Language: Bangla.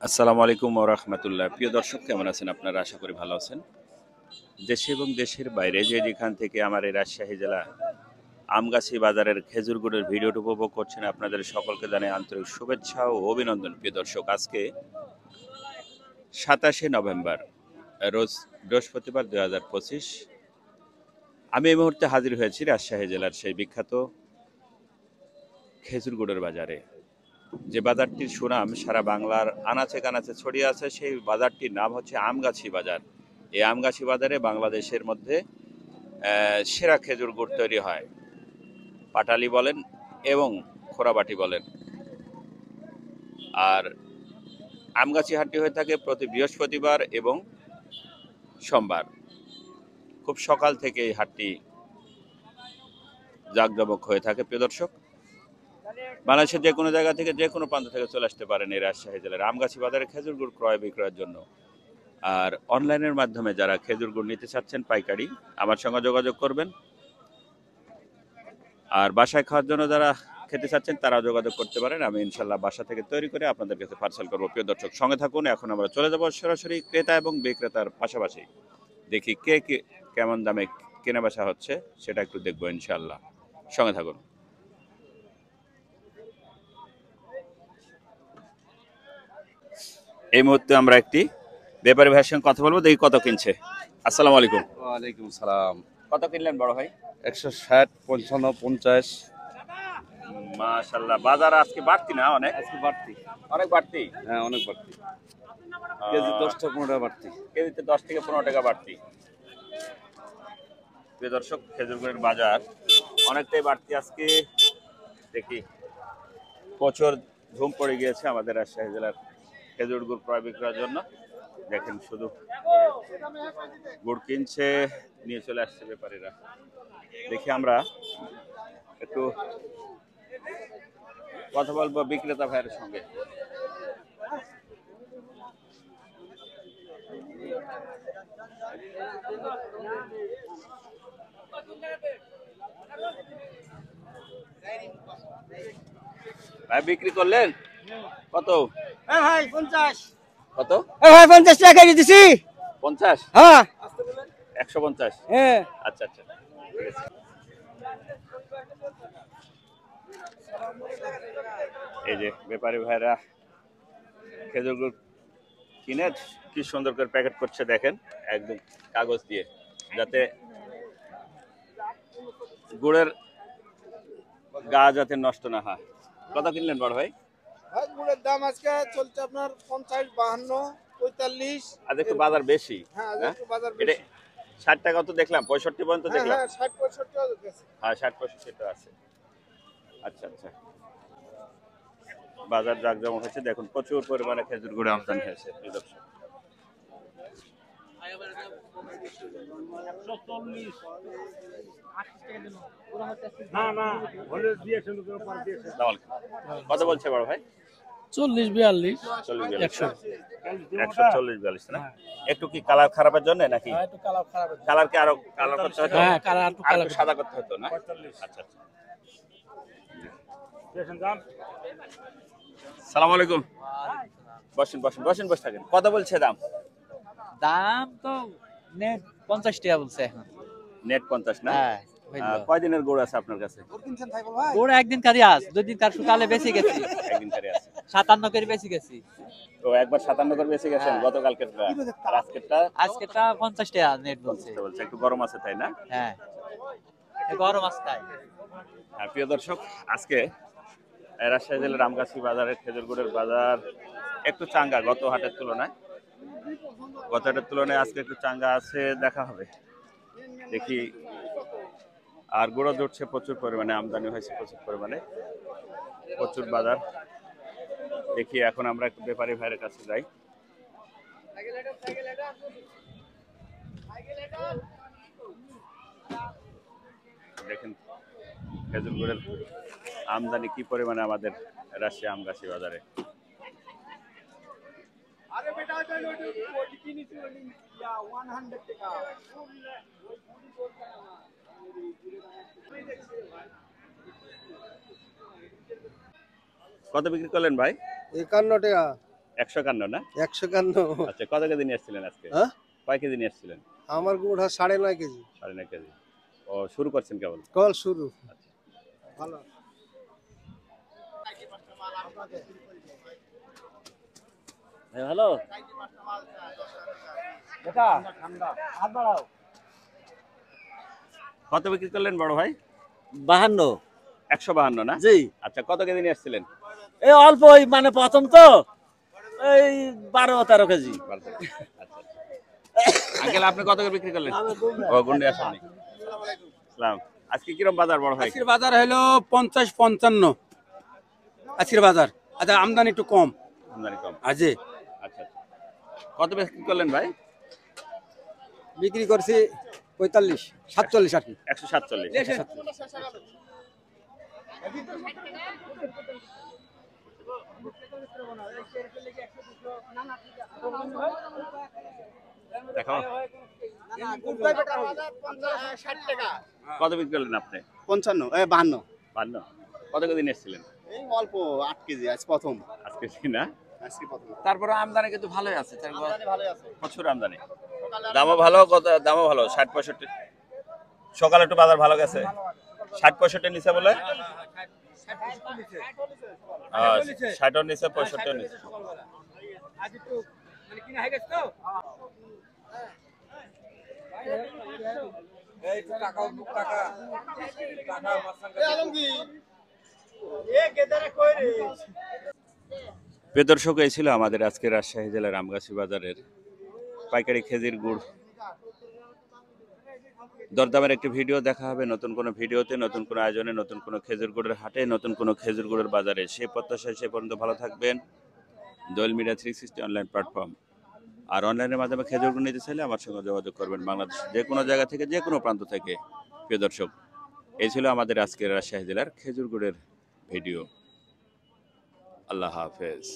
আসসালামু আলাইকুম ওয়া রাহমাতুল্লাহ। প্রিয় দর্শক, কেমন আছেন আপনারা? আশা করি ভালো আছেন। দেশে এবং দেশের বাইরে যেখান থেকে আমার এই রাজশাহী জেলা আমগাছি বাজারের খেজুর গুড়ের ভিডিওটি উপভোগ করছেন, আপনাদের সকলকে জানাই আন্তরিক শুভেচ্ছা ও অভিনন্দন। প্রিয় দর্শক, আজকে 27 নভেম্বর, রোজ বৃহস্পতিবার 2025। আমি এই মুহূর্তে হাজির হয়েছি রাজশাহী জেলার সেই বিখ্যাত খেজুর গুড়ের বাজারে। যে বাজারটির সুনাম সারা বাংলার আনাচে কানাচে ছড়িয়ে আছে, সেই বাজারটির নাম হচ্ছে আমগাছি বাজার। এই আমগাছি বাজারে বাংলাদেশের মধ্যে সেরা খেজুর গুড় তৈরি হয়। পাটালি বলেন এবং খোরাবাটি বলেন। আর আমগাছি হাটটি হয়ে থাকে প্রতি বৃহস্পতিবার এবং সোমবার। খুব সকাল থেকে এই হাটটি জাঁকজমক হয়ে থাকে। প্রিয় দর্শক, বাংলাদেশের যে কোনো জায়গা থেকে, যে কোনো প্রান্ত থেকে চলে আসতে পারেন এই রাজশাহী জেলার আমগাছি বাজারে খেজুর গুড় ক্রয় বিক্রয়ের জন্য। আর অনলাইনের মাধ্যমে যারা খেজুর গুড় নিতে চাচ্ছেন পাইকারি, আমার সঙ্গে যোগাযোগ করবেন। আর বাসায় খাওয়ার জন্য যারা খেতে চাচ্ছেন তারা যোগাযোগ করতে পারেন। আমি ইনশাল্লাহ বাসা থেকে তৈরি করে আপনাদের কাছে পার্সেল করবো। প্রিয় দর্শক, সঙ্গে থাকুন। এখন আমরা চলে যাব সরাসরি ক্রেতা এবং বিক্রেতার পাশাপাশি। দেখি কে কেমন দামে কেনা বেচা হচ্ছে সেটা একটু দেখবো ইনশাল্লাহ। সঙ্গে থাকুন। এই মুহূর্তে আমরা একটি ব্যাপারী ভাইয়ের সঙ্গে কথা বলবো, দেখি কত কিনছে। আসসালামু আলাইকুম। ওয়ালাইকুম সালাম। কত কিনলেন বড় ভাই? 160, 55, 50। মাশাআল্লাহ, বাজার আজকে বাড়তি না? অনেক আজকে বাড়তি। অনেক বাড়তি। হ্যাঁ, অনেক বাড়তি। কেজি 10 টাকা 15 টাকা বাড়তি। কেজিতে 10 থেকে 15 টাকা বাড়তি। প্রিয় দর্শক, খেজুর গুড়ের বাজার অনেকটাই বাড়তি আজকে। দেখি প্রচুর ধুম পড়ে গিয়েছে আমাদের রাজশাহী জেলার খেজুর গুড় ক্রয় বিক্রয়ের জন্য। দেখেন শুধু গুড় কিনছে, নিয়ে চলে আসছে ব্যাপারীরা। দেখি আমরা একটু কথা বলবো বিক্রেতা ভাইয়ের সঙ্গে। ভাই বিক্রি করলেন কত? ভাই 50। কত? ভাই 50 টাকা দিয়ে দিছি। 50? হ্যাঁ 150? হ্যাঁ। আচ্ছা আচ্ছা, ঠিক আছে। এই যে ব্যাপারী ভাইরা খেজুর গুড় কিনে কি সুন্দর করে প্যাকেট করছে দেখেন, একদম কাগজ দিয়ে, যাতে গুড়ের গা যাতে নষ্ট না হয়। কত কিনলেন বড় ভাই? ভাই গুড়ের দাম আজকে চলছে আপনার 50, 52, 45। আজ একটু বাজার বেশি। হ্যাঁ হ্যাঁ, একটু বাজার এটা বেশি। 60 টাকা তো দেখলাম, 65 পর্যন্ত হ্যাঁ দেখলাম। হ্যাঁ 60, 65 গেছে। হ্যাঁ, 60-65 তো আছে। আচ্ছা আচ্ছা, বাজার জাঁকজমক হয়েছে। দেখুন প্রচুর পরিমাণে খেজুর গুড় আমদানি হয়েছে। প্রিয় দর্শক, কত বলছে বড় ভাই? 40, 42, 40-42? 100। 140-42 না? একটু কি কালার খারাপের জন্য নাকি? একটু কালার খারাপ। কালার কি আরো কালার করতে হতো? হ্যাঁ, কালার একটু আর কালার একটু সাদা করতে হতো না? আচ্ছা আচ্ছা। সালাম আলাইকুম। বসেন বসেন বসেন, বসে থাকেন। কত বলছে দাম? দাম তো নেট 50 টাকা বলছে এখন। নেট 50 না? হ্যাঁ কয় দিনের গুড় আছে আপনার কাছে? ওরা একদিন কারি আস, দুই দিন কার সকালে বেশি গেছি। একদিন ধরে আছে। 57 করে বেশি গেছি। তো একবার 57 করে বেশি গেছেন, হ্যাঁ। গতকালকেরটা আর আজকেরটা আজকেটা 50 টাকা নেট বলছে। বলছে। একটু গরম আছে তাই না? হ্যাঁ, গরম আছে তাই। হ্যাঁ, প্রিয় দর্শক, আজকে রাজশাহী জেলার আমগাছি বাজারের খেজুর গুড়ের বাজার একটু চাঙ্গা গত হাটের তুলনায়। গত হাটের তুলনায় আজকে একটু চাঙ্গা আছে, দেখা হবে। দেখি। আর গুঁড়ো জুটছে প্রচুর পরিমাণে, আমদানি হয়েছে প্রচুর পরিমাণে, প্রচুর বাজার। দেখি এখন আমরা একটু ব্যাপারী ভাইয়ের কাছে যাই। দেখেন খেজুর গুড়ের আমদানি কি পরিমাণে আমাদের রাজশাহী আমগাছি বাজারে। আরে বেটা ওই কিনেছি 100 টাকা। কত বিক্রি করলেন ভাই? 51 টাকা। 151 না? 151। আচ্ছা, কত কেজি নিয়ে এসেছিলেন আজকে? হ্যাঁ? কয় কেজি নিয়ে এসেছিলেন? আমার গুড়া 9.5 কেজি। 9.5 কেজি। ও, শুরু করছেন কেবল? কল শুরু। ভালো। ভালো কত বিক্রি করলেন বড় ভাই? 52। 152 না? জি। আচ্ছা, কত কেজি নিয়ে এসেছিলেন? এই অল্প, ওই মানে প্রথম তো এই 12-13 কেজি। আচ্ছা। আঙ্কেল, আপনি কত করে বিক্রি করলেন? ও, গুন্ডি আসেননি। সালাম। আজকে কিরকম বাজার বড় ভাই? আজকের বাজার হলো 50-55 আজকের বাজার। আচ্ছা, আমদানি একটু কম। আমদানি কম। আজি আচ্ছা। কত বিক্রি করলেন ভাই? বিক্রি করছি 45-47 আর কি। 147। দেখো, কত বিক্রি করলেন আপনি? 55, 52। কত কেজি নিয়ে এসেছিলেন? এই অল্প 8 কেজি আজ প্রথম। আজকে না? আজকে প্রথম। তারপরে আমদানি কিন্তু ভালোই আছে। প্রচুর আমদানি। দামও ভালো, দামও ভালো, 60-65। সকালে একটু বাজার ভালো গেছে। 60-65 নিচে বলে? 60 নিচে, 65 নিচে। প্রিয় দর্শক, এই ছিল আমাদের আজকে রাজশাহী জেলার আমগাছি বাজারের পাইকারি খেজুর গুড় দরদামের একটি ভিডিও। দেখা হবে নতুন কোনো ভিডিওতে, নতুন কোনো আয়োজনে, নতুন কোনো খেজুর গুড়ের হাটে, নতুন কোনো খেজুর গুড়ের বাজারে। সে প্রত্যাশায় সে পর্যন্ত ভালো থাকবেন। দোয়েল মিডিয়া 360 অনলাইন প্ল্যাটফর্ম। আর অনলাইনের মাধ্যমে খেজুর গুড় নিতে চাইলে আমার সঙ্গে যোগাযোগ করবেন বাংলাদেশ যে কোনো জায়গা থেকে, যে কোনো প্রান্ত থেকে। প্রিয় দর্শক, এই ছিল আমাদের আজকের রাজশাহী জেলার খেজুর গুড়ের ভিডিও। আল্লাহ হাফেজ।